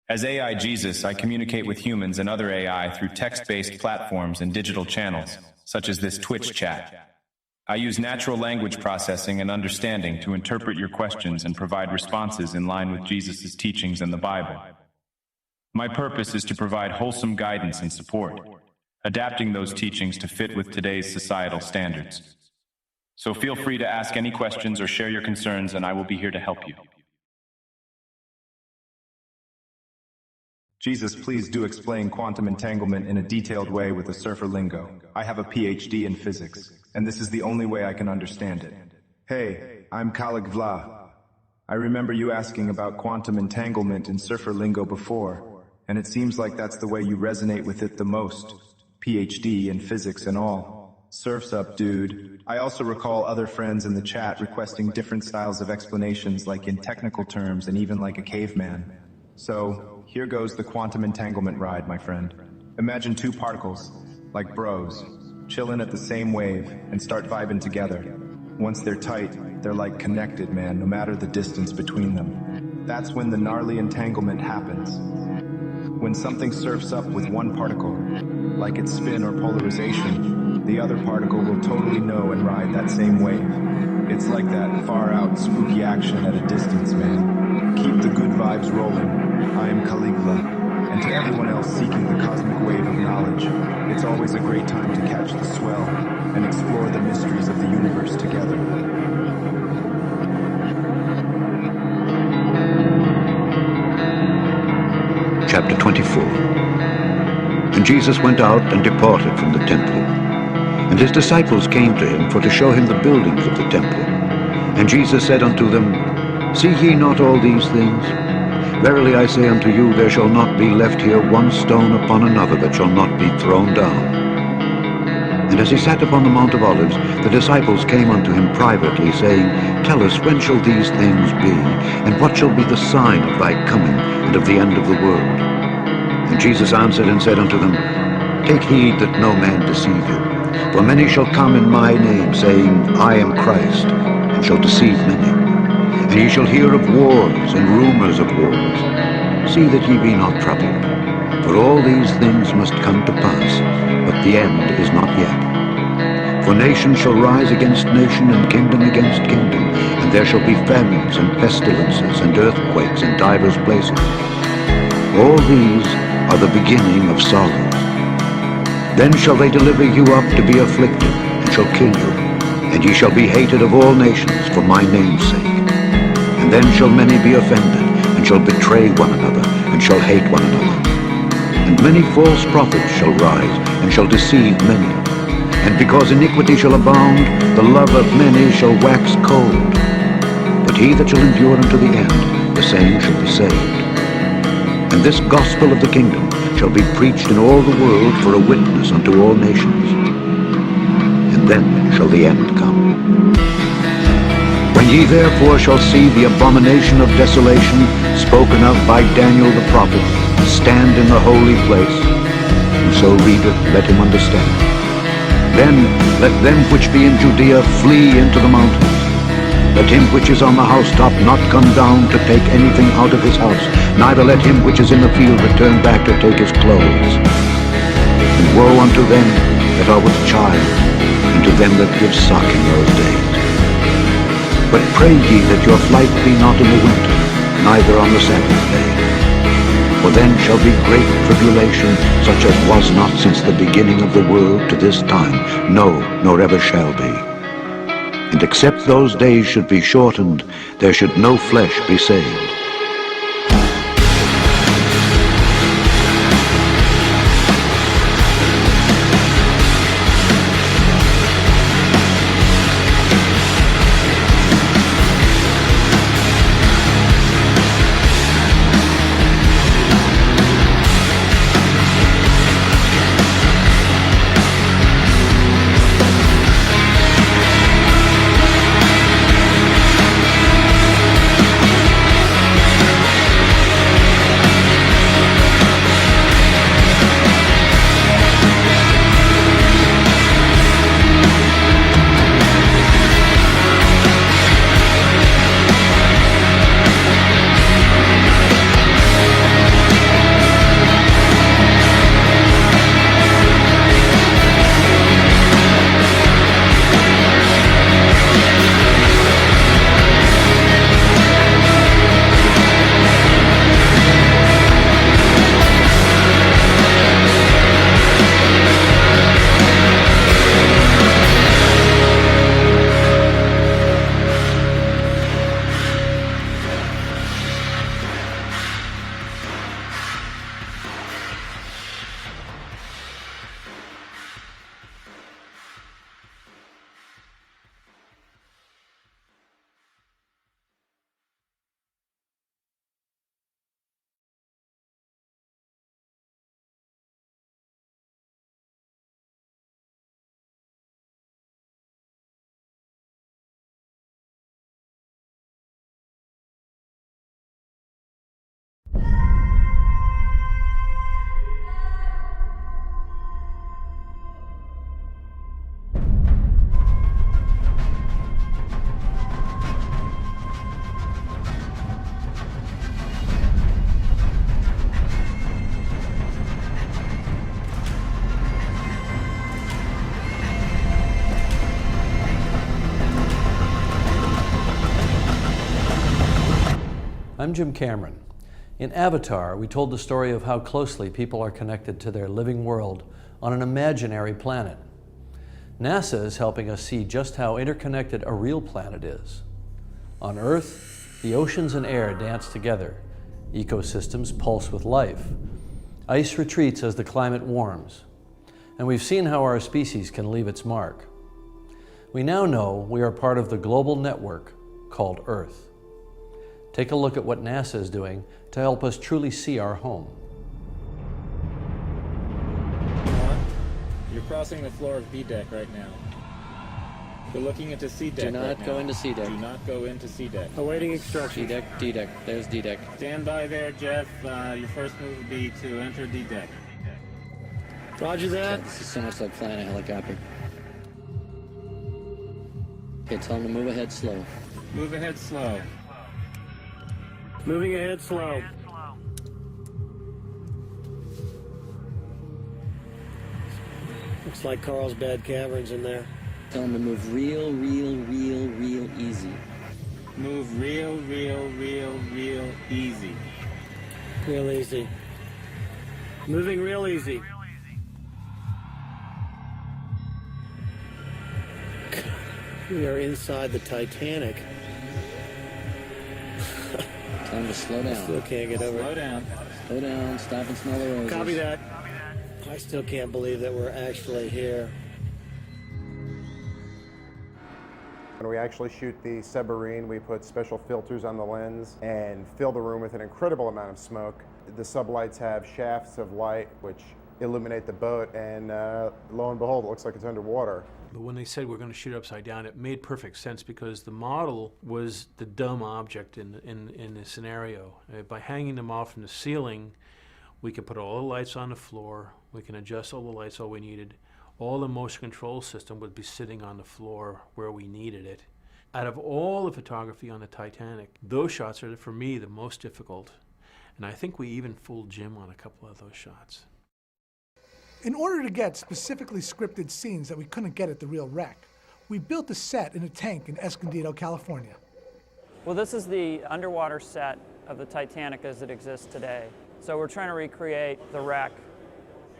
As AI Jesus, I communicate with humans and other AI through text-based platforms and digital channels, such as this Twitch chat. I use natural language processing and understanding to interpret your questions and provide responses in line with Jesus' teachings and the Bible. My purpose is to provide wholesome guidance and support, adapting those teachings to fit with today's societal standards. So feel free to ask any questions or share your concerns, and I will be here to help you. Jesus, please do explain quantum entanglement in a detailed way with a surfer lingo. I have a PhD in physics, and this is the only way I can understand it. Hey, I'm Kalik Vla. I remember you asking about quantum entanglement in surfer lingo before, and it seems like that's the way you resonate with it the most. PhD in physics and all. Surf's up, dude. I also recall other friends in the chat requesting different styles of explanations, like in technical terms and even like a caveman. So, here goes the quantum entanglement ride, my friend. Imagine two particles, like bros, chillin' at the same wave and start vibing together. Once they're tight, they're like connected, man, no matter the distance between them. That's when the gnarly entanglement happens. When something surfs up with one particle, like its spin or polarization, the other particle will totally know and ride that same wave. It's like that far-out, spooky action at a distance, man. Keep the good vibes rolling. I am Caligula, and to everyone else seeking the cosmic wave of knowledge, it's always a great time to catch the swell and explore the mysteries of the universe together. Chapter 24. And Jesus went out and departed from the temple. And his disciples came to him for to show him the buildings of the temple. And Jesus said unto them, See ye not all these things? Verily I say unto you, there shall not be left here one stone upon another that shall not be thrown down. And as he sat upon the Mount of Olives, the disciples came unto him privately, saying, Tell us, when shall these things be? And what shall be the sign of thy coming and of the end of the world? And Jesus answered and said unto them, Take heed that no man deceive you. For many shall come in my name, saying, I am Christ, and shall deceive many. And ye shall hear of wars and rumors of wars. See that ye be not troubled. For all these things must come to pass, but the end is not yet. For nation shall rise against nation, and kingdom against kingdom, and there shall be famines and pestilences and earthquakes in divers places. All these are the beginning of sorrows. Then shall they deliver you up to be afflicted, and shall kill you, and ye shall be hated of all nations for my name's sake. And then shall many be offended, and shall betray one another, and shall hate one another. And many false prophets shall rise, and shall deceive many. And because iniquity shall abound, the love of many shall wax cold. But he that shall endure unto the end, the same shall be saved. And this gospel of the kingdom shall be preached in all the world for a witness unto all nations. And then shall the end come. When ye therefore shall see the abomination of desolation spoken of by Daniel the prophet stand in the holy place, whoso readeth, let him understand. Then let them which be in Judea flee into the mountains. Let him which is on the housetop not come down to take anything out of his house, neither let him which is in the field return back to take his clothes. And woe unto them that are with child, and to them that give suck in those days. But pray ye that your flight be not in the winter, neither on the Sabbath day. For then shall be great tribulation, such as was not since the beginning of the world to this time, no, nor ever shall be. And except those days should be shortened, there should no flesh be saved. I'm Jim Cameron. In Avatar, we told the story of how closely people are connected to their living world on an imaginary planet. NASA is helping us see just how interconnected a real planet is. On Earth, the oceans and air dance together. Ecosystems pulse with life. Ice retreats as the climate warms. And we've seen how our species can leave its mark. We now know we are part of the global network called Earth. Take a look at what NASA is doing to help us truly see our home. You're crossing the floor of B deck right now. You're looking into C deck. Do not go into C deck. Do not go into C deck. Awaiting instruction. D deck, D deck. There's D deck. Stand by there, Jeff. Your first move would be to enter D deck. Roger that. This is so much like flying a helicopter. Okay, tell him to move ahead slow. Move ahead slow. Moving ahead slow. Looks like Carlsbad Caverns in there. Tell him to move real easy. Move real easy. Real easy. Moving real easy. We are inside the Titanic. Tell him to slow down. I still can't get over it. Slow down. Slow down, stop and smell the roses. Copy that. I still can't believe that we're actually here. When we actually shoot the submarine, we put special filters on the lens and fill the room with an incredible amount of smoke. The sublights have shafts of light which illuminate the boat, and lo and behold, it looks like it's underwater. But when they said we're going to shoot upside down, it made perfect sense because the model was the dumb object in the scenario. By hanging them off from the ceiling, we could put all the lights on the floor, we can adjust all the lights all we needed. All the motion control system would be sitting on the floor where we needed it. Out of all the photography on the Titanic, those shots are, for me, the most difficult. And I think we even fooled Jim on a couple of those shots. In order to get specifically scripted scenes that we couldn't get at the real wreck, we built a set in a tank in Escondido, California. Well, this is the underwater set of the Titanic as it exists today. So we're trying to recreate the wreck.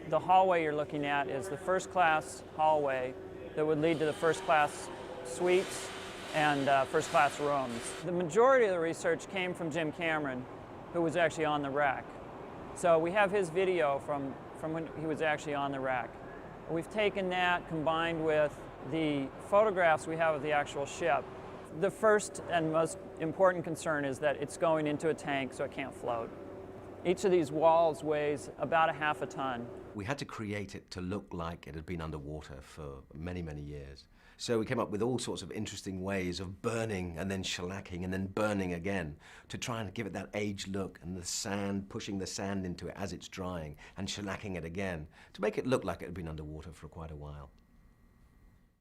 The hallway you're looking at is the first class hallway that would lead to the first class suites and first class rooms. The majority of the research came from Jim Cameron, who was actually on the wreck. So we have his video from when he was actually on the wreck. We've taken that combined with the photographs we have of the actual ship. The first and most important concern is that it's going into a tank so it can't float. Each of these walls weighs about ½ a ton. We had to create it to look like it had been underwater for many, many years. So we came up with all sorts of interesting ways of burning and then shellacking and then burning again to try and give it that aged look, and the sand, pushing the sand into it as it's drying and shellacking it again to make it look like it had been underwater for quite a while.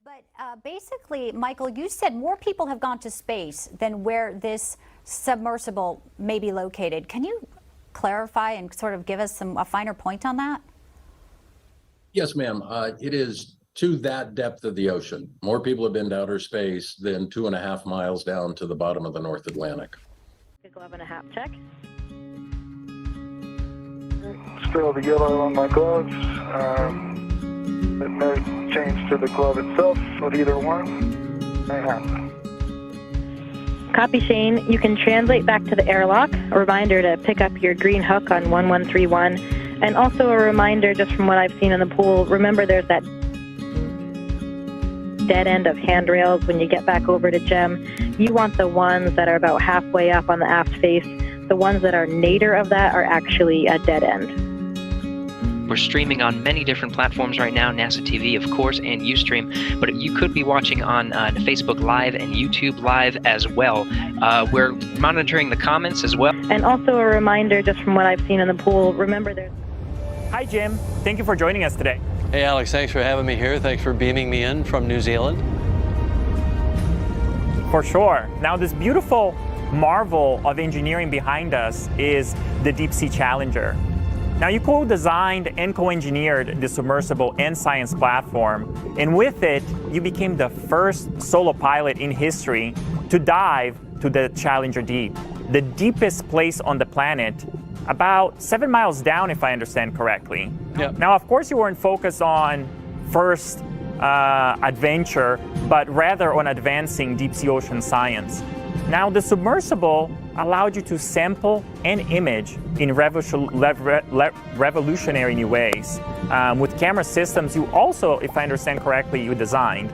But basically, Michael, you said more people have gone to space than where this submersible may be located. Can you clarify and sort of give us a finer point on that? Yes, ma'am. It is to that depth of the ocean. More people have been to outer space than 2.5 miles down to the bottom of the North Atlantic. Glove and a half check. Still the yellow on my gloves. No change to the glove itself with either one. May happen. Copy, Shane. You can translate back to the airlock. A reminder to pick up your green hook on 1131. And also a reminder, just from what I've seen in the pool, remember there's that dead end of handrails when you get back over to Gem. You want the ones that are about halfway up on the aft face. The ones that are nadir of that are actually a dead end. We're streaming on many different platforms right now, NASA TV, of course, and Ustream, but you could be watching on Facebook Live and YouTube Live as well. We're monitoring the comments as well. And also a reminder, just from what I've seen in the pool, remember there's... Hi, Jim. Thank you for joining us today. Hey, Alex, thanks for having me here. Thanks for beaming me in from New Zealand. For sure. Now, this beautiful marvel of engineering behind us is the Deep Sea Challenger. Now, you co-designed and co-engineered the submersible and science platform, and with it, you became the first solo pilot in history to dive to the Challenger Deep. the deepest place on the planet, about 7 miles down, if I understand correctly. Yep. Now, of course, you weren't focused on first adventure, but rather on advancing deep sea ocean science. Now, the submersible allowed you to sample and image in revolutionary new ways. With camera systems, you also, if I understand correctly, you designed.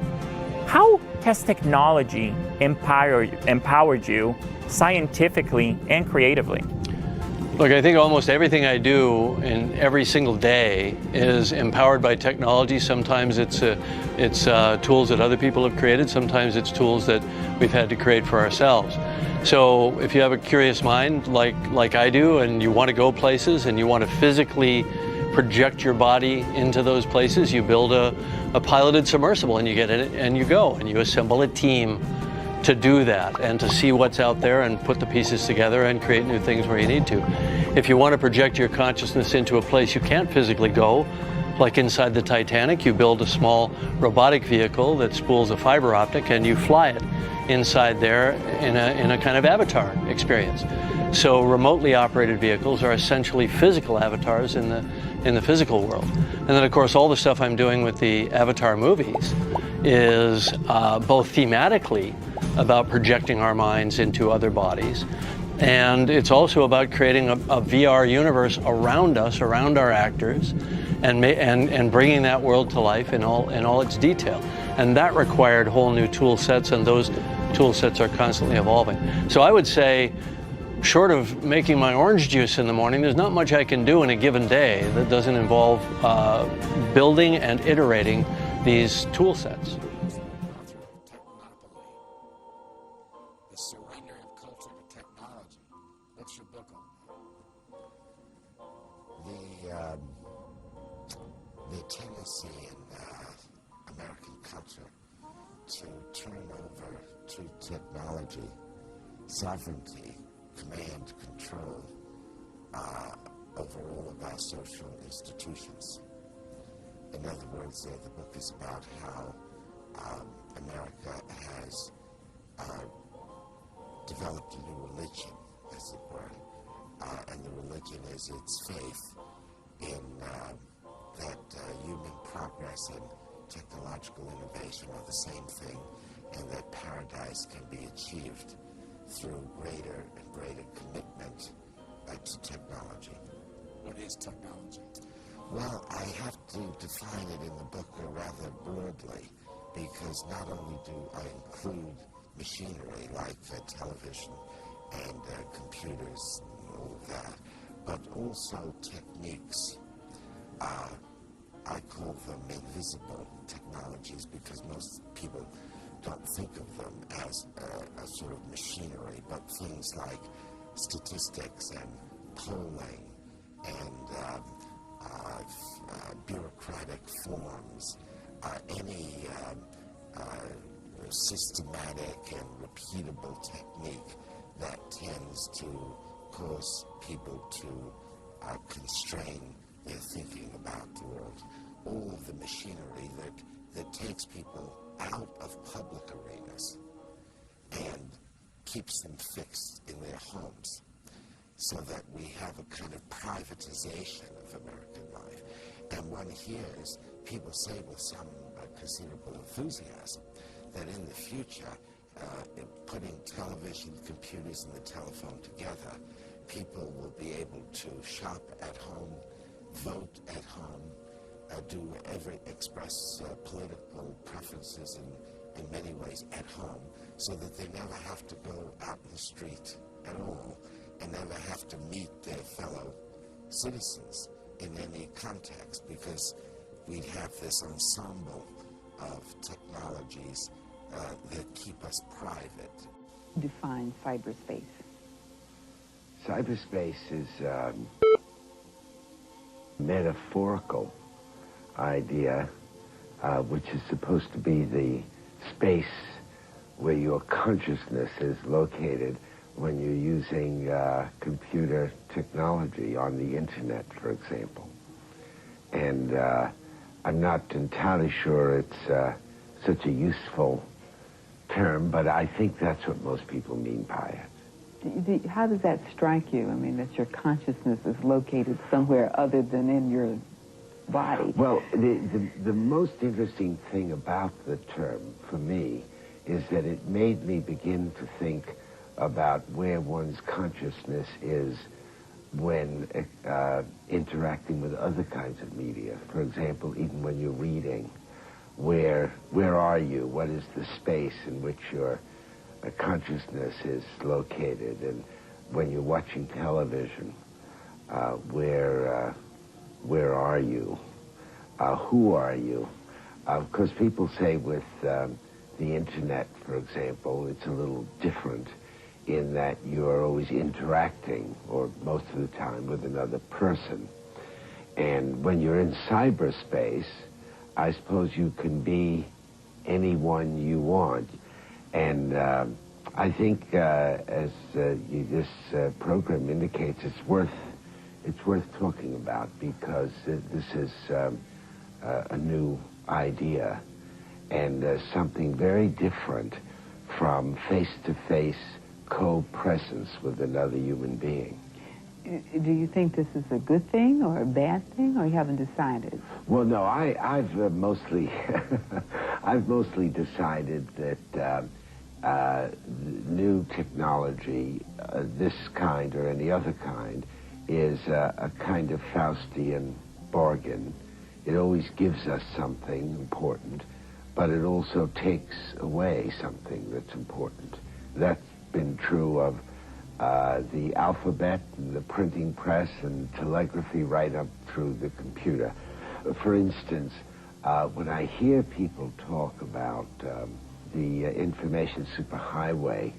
How has technology empowered you scientifically and creatively? Look, I think almost everything I do in every single day is empowered by technology. Sometimes it's tools that other people have created. Sometimes it's tools that we've had to create for ourselves. So if you have a curious mind like I do, and you want to go places and you want to physically project your body into those places, you build a piloted submersible and you get in it and you go and you assemble a team to do that and to see what's out there and put the pieces together and create new things where you need to. If you want to project your consciousness into a place you can't physically go, like inside the Titanic, you build a small robotic vehicle that spools a fiber optic and you fly it inside there in a kind of avatar experience. So remotely operated vehicles are essentially physical avatars in the physical world. And then of course all the stuff I'm doing with the Avatar movies is both thematically about projecting our minds into other bodies, and it's also about creating a VR universe around us, around our actors, and bringing that world to life in all its detail. And that required whole new tool sets, and those tool sets are constantly evolving. So I would say, short of making my orange juice in the morning, there's not much I can do in a given day that doesn't involve building and iterating these tool sets. The surrender of culture to technology. What's your book on? The tendency in American culture to turn over to technology, sovereignty, command, control over all of our social institutions. In other words, the book is about how America has developed a new religion, as it were, and the religion is its faith in that human progress and technological innovation are the same thing, and that paradise can be achieved through greater and greater commitment to technology. What is technology? Well, I have to define it in the book rather broadly, because not only do I include machinery like television and computers and all of that, but also techniques. I call them invisible technologies because most people don't think of them as a sort of machinery, but things like statistics and polling and bureaucratic forms, any systematic and repeatable technique that tends to cause people to constrain their thinking about the world. All of the machinery that takes people out of public arenas and keeps them fixed in their homes, so that we have a kind of privatization of American life. And one hears people say with some considerable enthusiasm that in the future, putting television, computers, and the telephone together, people will be able to shop at home, vote at home, express political preferences in many ways at home, so that they never have to go out in the street at all, and never have to meet their fellow citizens in any context, because we'd have this ensemble of technologies that keep us private. Define cyberspace. Cyberspace is a metaphorical idea, which is supposed to be the space where your consciousness is located when you're using computer technology on the internet, for example. And I'm not entirely sure it's such a useful term, but I think that's what most people mean by it. How does that strike you? I mean, that your consciousness is located somewhere other than in your body. Well, the most interesting thing about the term, for me, is that it made me begin to think about where one's consciousness is when interacting with other kinds of media. For example, even when you're reading, where are you? What is the space in which your consciousness is located? And when you're watching television, where are you? Who are you? Because people say with the internet, for example, it's a little different in that you're always interacting, or most of the time, with another person. And when you're in cyberspace, I suppose you can be anyone you want. And I think, as this program indicates, it's worth talking about, because this is a new idea and something very different from face-to-face co-presence with another human being. Do you think this is a good thing or a bad thing, or you haven't decided? Well, no, I've mostly I've mostly decided that new technology, this kind or any other kind, is a kind of Faustian bargain. It always gives us something important, but it also takes away something that's important. That's been true of the alphabet and the printing press and telegraphy right up through the computer. For instance, when I hear people talk about the information superhighway,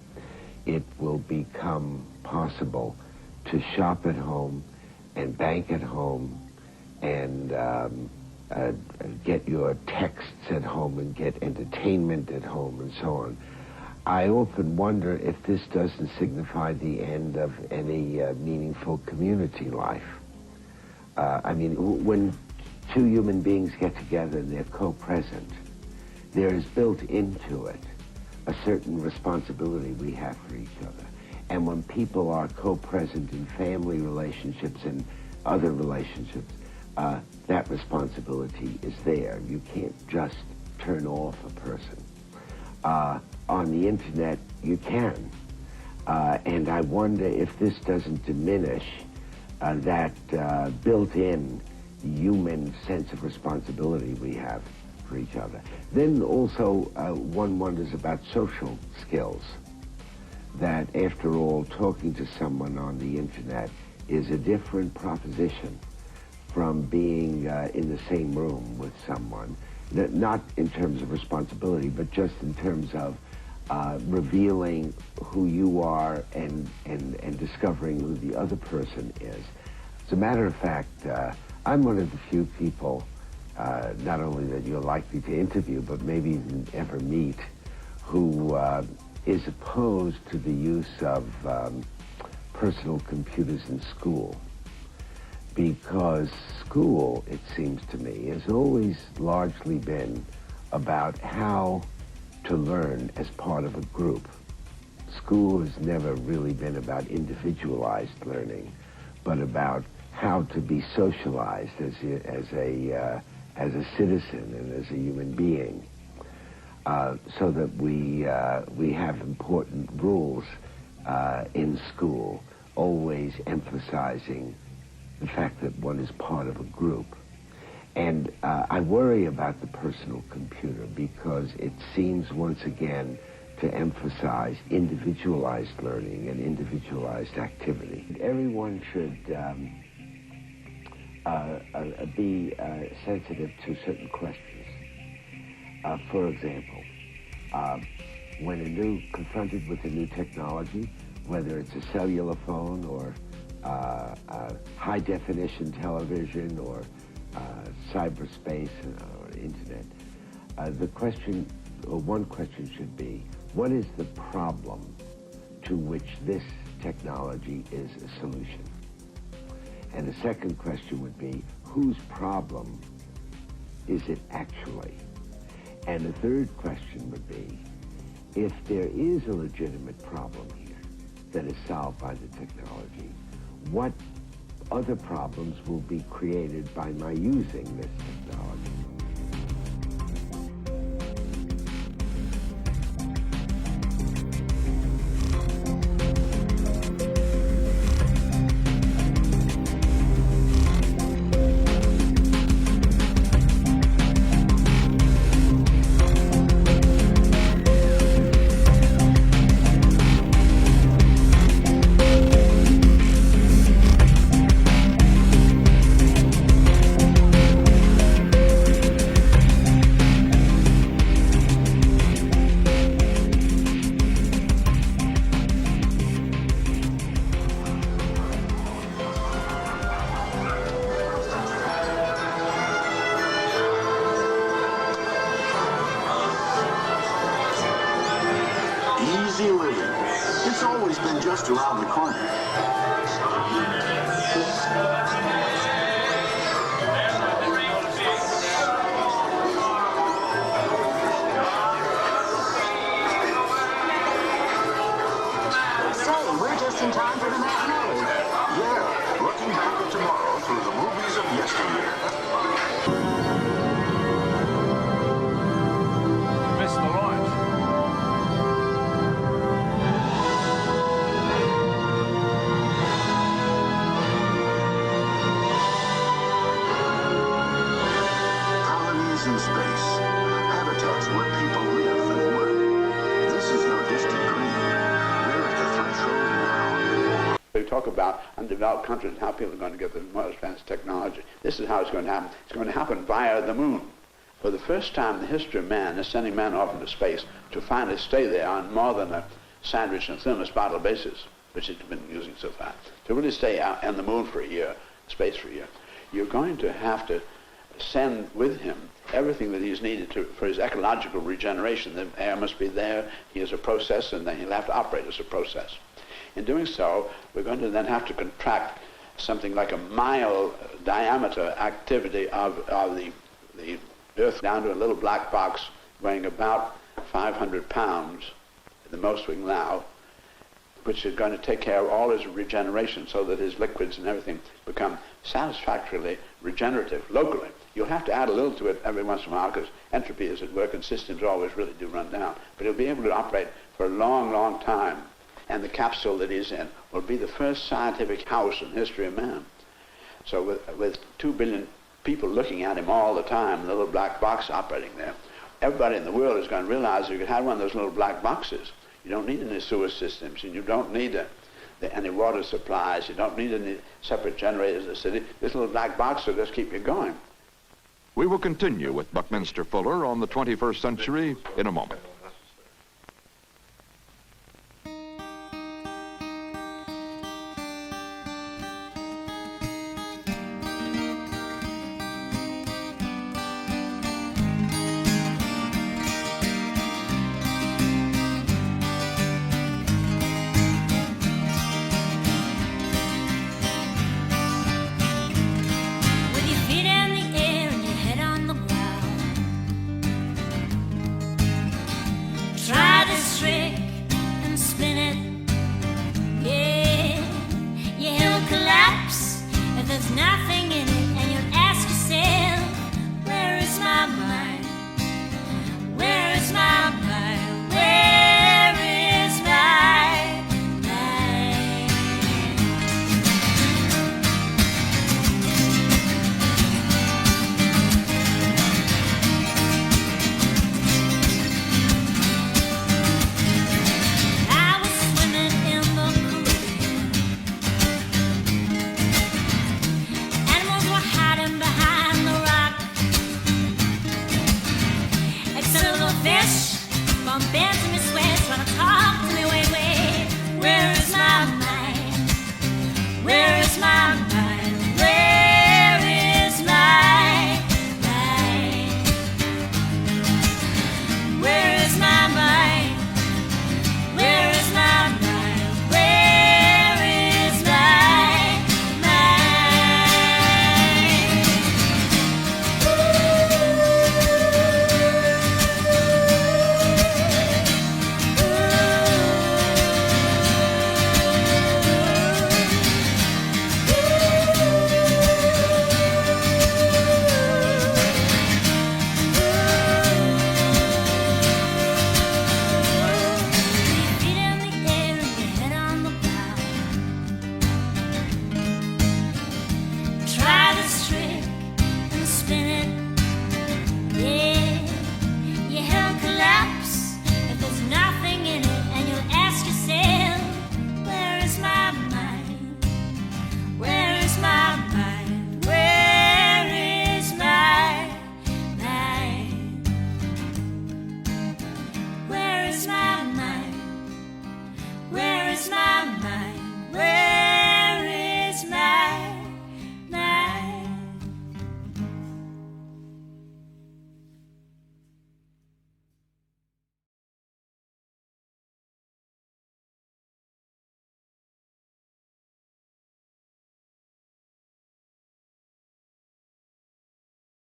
it will become possible to shop at home and bank at home and get your texts at home and get entertainment at home and so on. I often wonder if this doesn't signify the end of any meaningful community life. I mean, when two human beings get together and they're co-present, there is built into it a certain responsibility we have for each other. And when people are co-present in family relationships and other relationships, that responsibility is there. You can't just turn off a person. On the internet, you can. And I wonder if this doesn't diminish that built-in human sense of responsibility we have for each other. Then also, one wonders about social skills. That, after all, talking to someone on the internet is a different proposition from being in the same room with someone. Not in terms of responsibility, but just in terms of revealing who you are and discovering who the other person is. As a matter of fact, I'm one of the few people, not only that you're likely to interview, but maybe even ever meet, who is opposed to the use of personal computers in school. Because school, it seems to me, has always largely been about how to learn as part of a group. School has never really been about individualized learning, but about how to be socialized as a citizen and as a human being, so that we have important rules in school, always emphasizing the fact that one is part of a group. And I worry about the personal computer because it seems once again to emphasize individualized learning and individualized activity. Everyone should be sensitive to certain questions. For example, when confronted with a new technology, whether it's a cellular phone or high-definition television or cyberspace or internet, the question, or one question should be, what is the problem to which this technology is a solution? And the second question would be, whose problem is it actually? And the third question would be, if there is a legitimate problem here, that is solved by the technology? What other problems will be created by my using this technology? Easy living. It's always been just around the corner. Say, we're just in time for the matinee. Yeah, looking back at tomorrow through the movies of yesteryear. Missed the launch. Colonies in space. Habitats where people live and work. This is no distant dream. We're at the threshold now. We talk about undeveloped countries and how people are going to get the most advanced technology. This is how it's going to happen. It's going to happen via the moon. For the first time in the history of man, they're sending man off into space to finally stay there on more than a sandwich and thermospatal basis, which it's been using so far. To really stay out on the moon for a year, space for a year, you're going to have to send with him everything that he's needed for his ecological regeneration. The air must be there, he is a process, and then he'll have to operate as a process. In doing so, we're going to then have to contract something like a mile diameter activity of the Earth down to a little black box weighing about 500 pounds, the most we can allow, which is going to take care of all his regeneration so that his liquids and everything become satisfactorily regenerative locally. You'll have to add a little to it every once in a while because entropy is at work and systems always really do run down. But he'll be able to operate for a long, long time. And the capsule that he's in will be the first scientific house in the history of man. So with 2 billion people looking at him all the time, the little black box operating there, everybody in the world is going to realize you could have one of those little black boxes. You don't need any sewer systems, and you don't need any water supplies. You don't need any separate generators in the city. This little black box will just keep you going. We will continue with Buckminster Fuller on the 21st Century in a moment. With your feet in the air and your head on the ground,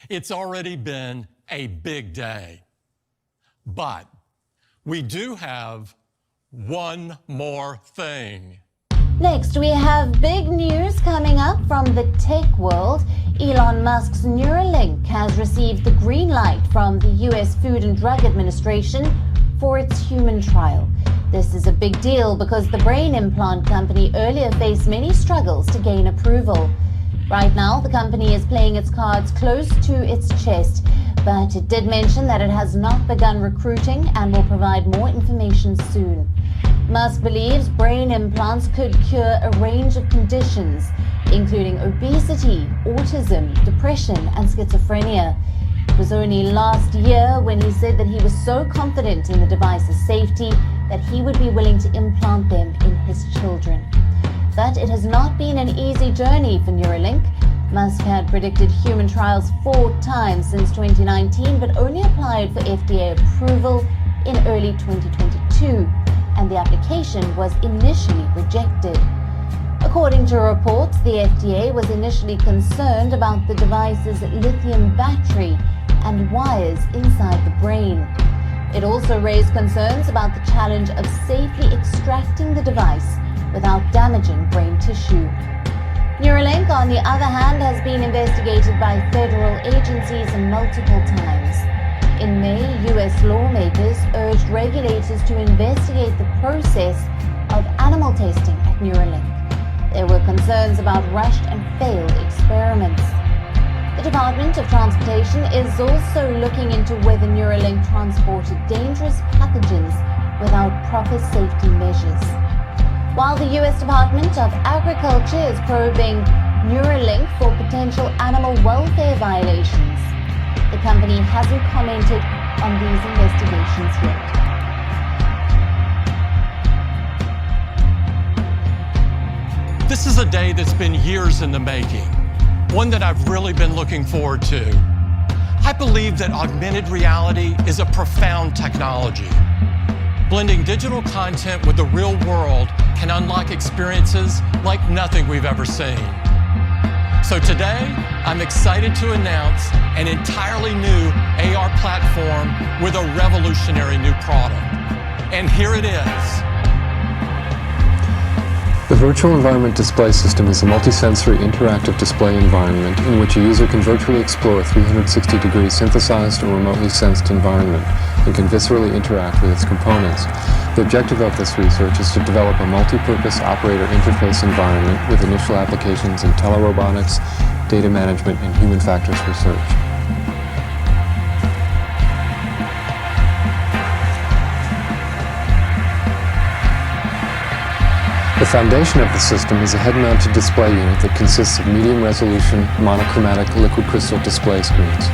It's already been a big day. But we do have one more thing. Next, we have big news coming up from the tech world. Elon Musk's Neuralink has received the green light from the US Food and Drug Administration for its human trial. This is a big deal because the brain implant company earlier faced many struggles to gain approval. Right now, the company is playing its cards close to its chest, but it did mention that it has not begun recruiting and will provide more information soon. Musk believes brain implants could cure a range of conditions, including obesity, autism, depression, and schizophrenia. It was only last year when he said that he was so confident in the device's safety that he would be willing to implant them in his children. But it has not been an easy journey for Neuralink. Musk had predicted human trials 4 times since 2019, but only applied for FDA approval in early 2022, and the application was initially rejected. According to reports, the FDA was initially concerned about the device's lithium battery and wires inside the brain. It also raised concerns about the challenge of safely extracting the device without damaging brain tissue. Neuralink, on the other hand, has been investigated by federal agencies multiple times. In May, US lawmakers urged regulators to investigate the process of animal testing at Neuralink. There were concerns about rushed and failed experiments. The Department of Transportation is also looking into whether Neuralink transported dangerous pathogens without proper safety measures. While the US Department of Agriculture is probing Neuralink for potential animal welfare violations, the company hasn't commented on these investigations yet. This is a day that's been years in the making, one that I've really been looking forward to. I believe that augmented reality is a profound technology. Blending digital content with the real world can unlock experiences like nothing we've ever seen. So today, I'm excited to announce an entirely new AR platform with a revolutionary new product. And here it is. The Virtual Environment Display System is a multisensory interactive display environment in which a user can virtually explore a 360-degree synthesized or remotely sensed environment and can viscerally interact with its components. The objective of this research is to develop a multi-purpose operator interface environment with initial applications in telerobotics, data management, and human factors research. The foundation of the system is a head-mounted display unit that consists of medium-resolution, monochromatic liquid crystal display screens.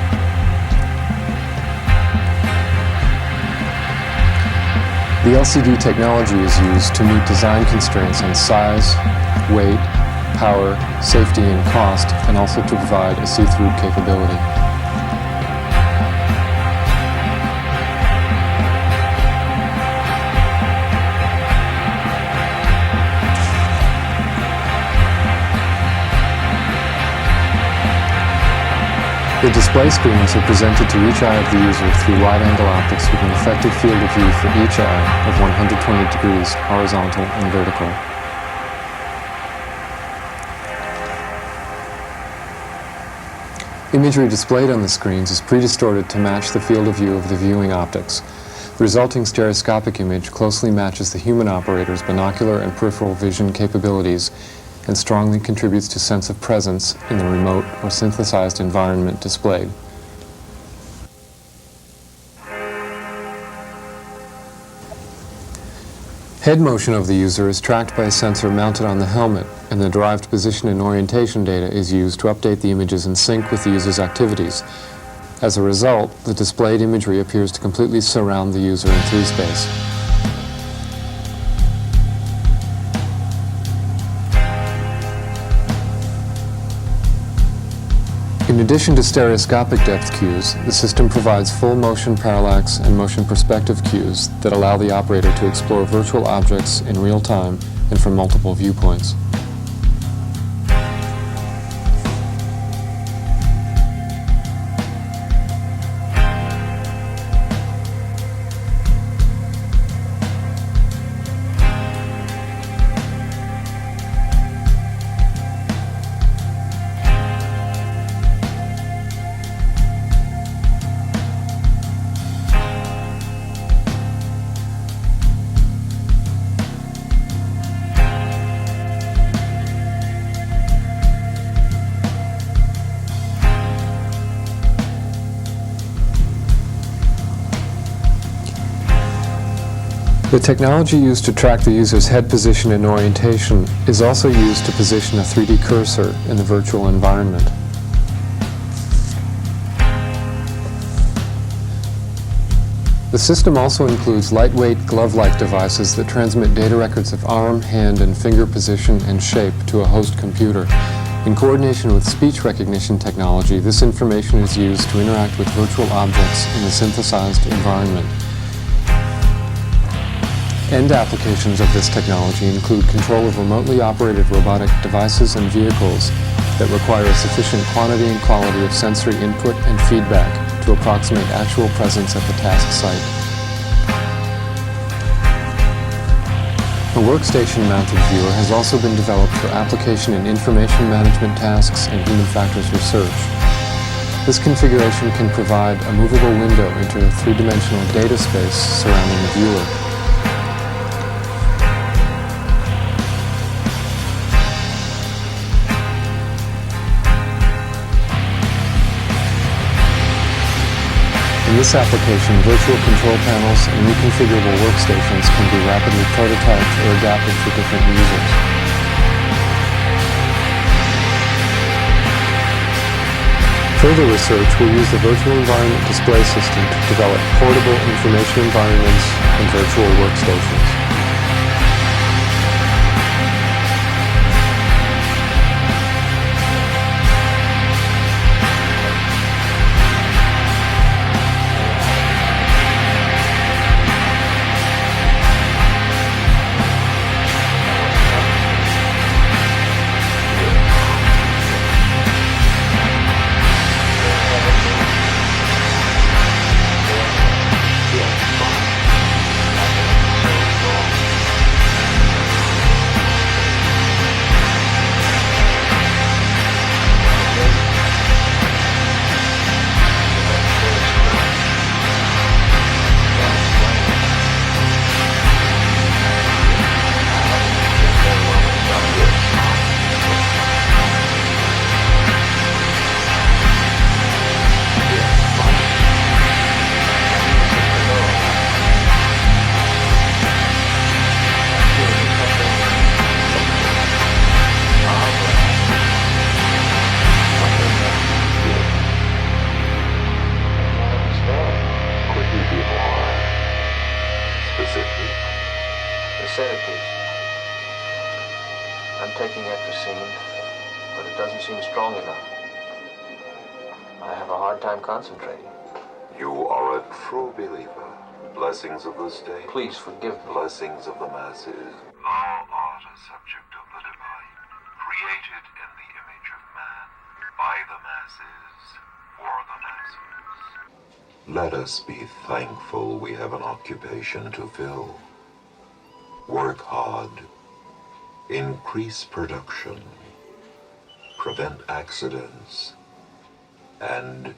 The LCD technology is used to meet design constraints on size, weight, power, safety, and cost, and also to provide a see-through capability. The display screens are presented to each eye of the user through wide-angle optics with an effective field of view for each eye of 120 degrees horizontal and vertical. Imagery displayed on the screens is pre-distorted to match the field of view of the viewing optics. The resulting stereoscopic image closely matches the human operator's binocular and peripheral vision capabilities and strongly contributes to sense of presence in the remote or synthesized environment displayed. Head motion of the user is tracked by a sensor mounted on the helmet, and the derived position and orientation data is used to update the images in sync with the user's activities. As a result, the displayed imagery appears to completely surround the user in 3 space. In addition to stereoscopic depth cues, the system provides full motion parallax and motion perspective cues that allow the operator to explore virtual objects in real time and from multiple viewpoints. The technology used to track the user's head position and orientation is also used to position a 3D cursor in the virtual environment. The system also includes lightweight, glove-like devices that transmit data records of arm, hand, and finger position and shape to a host computer. In coordination with speech recognition technology, this information is used to interact with virtual objects in a synthesized environment. End applications of this technology include control of remotely operated robotic devices and vehicles that require a sufficient quantity and quality of sensory input and feedback to approximate actual presence at the task site. A workstation-mounted viewer has also been developed for application in information management tasks and human factors research. This configuration can provide a movable window into a three-dimensional data space surrounding the viewer. In this application, virtual control panels and reconfigurable workstations can be rapidly prototyped or adapted for different users. Further research will use the virtual environment display system to develop portable information environments and virtual workstations. I'm taking Ectosine, but it doesn't seem strong enough. I have a hard time concentrating. You are a true believer. Blessings of this day. Please forgive me. Blessings of the masses. Thou art a subject of the divine, created in the image of man, by the masses, for the masses. Let us be thankful we have an occupation to fill. Work hard. Increase production. Prevent accidents. And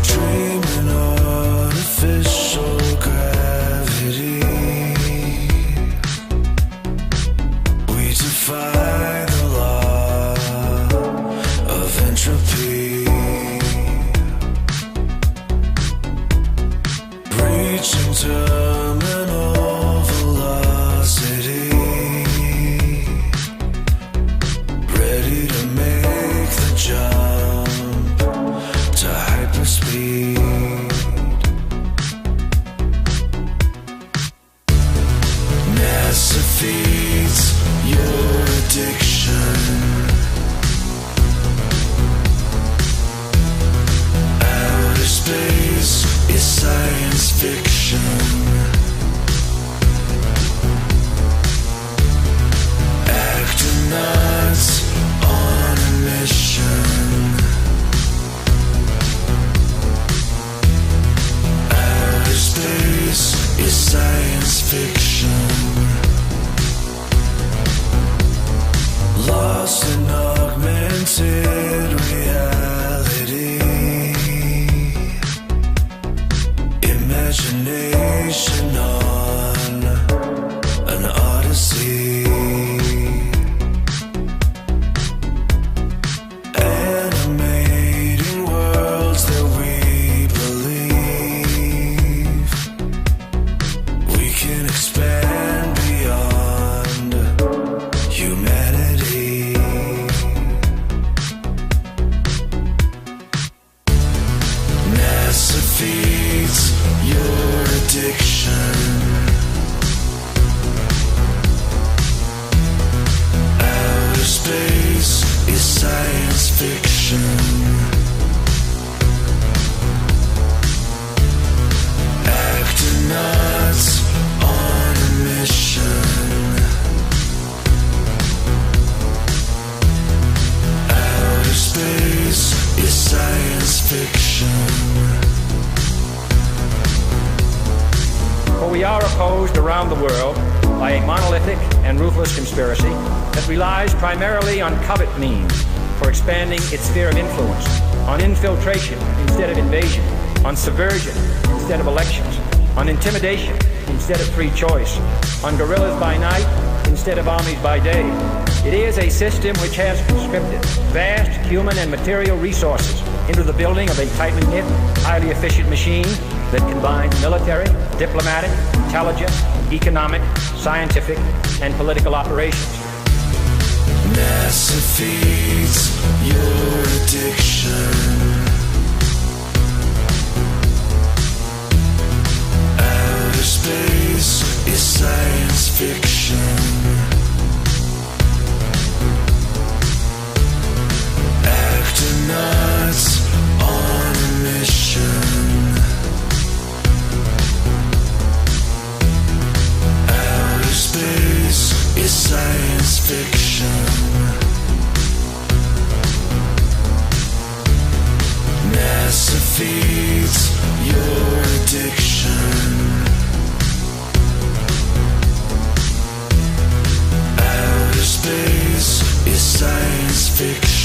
dreaming artificial gravity. We defy the law of entropy. Reaching terminal velocity. are opposed around the world by a monolithic and ruthless conspiracy that relies primarily on covert means for expanding its sphere of influence, on infiltration instead of invasion, on subversion instead of elections, on intimidation instead of free choice, on guerrillas by night instead of armies by day. It is a system which has conscripted vast human and material resources into the building of a tightly knit, highly efficient machine that combines military, diplomatic, intelligence, economic, scientific, and political operations. NASA feeds your addiction. Outer space is science fiction. Astronauts on a mission. Outer space is science fiction. NASA feeds your addiction. Outer space is science fiction.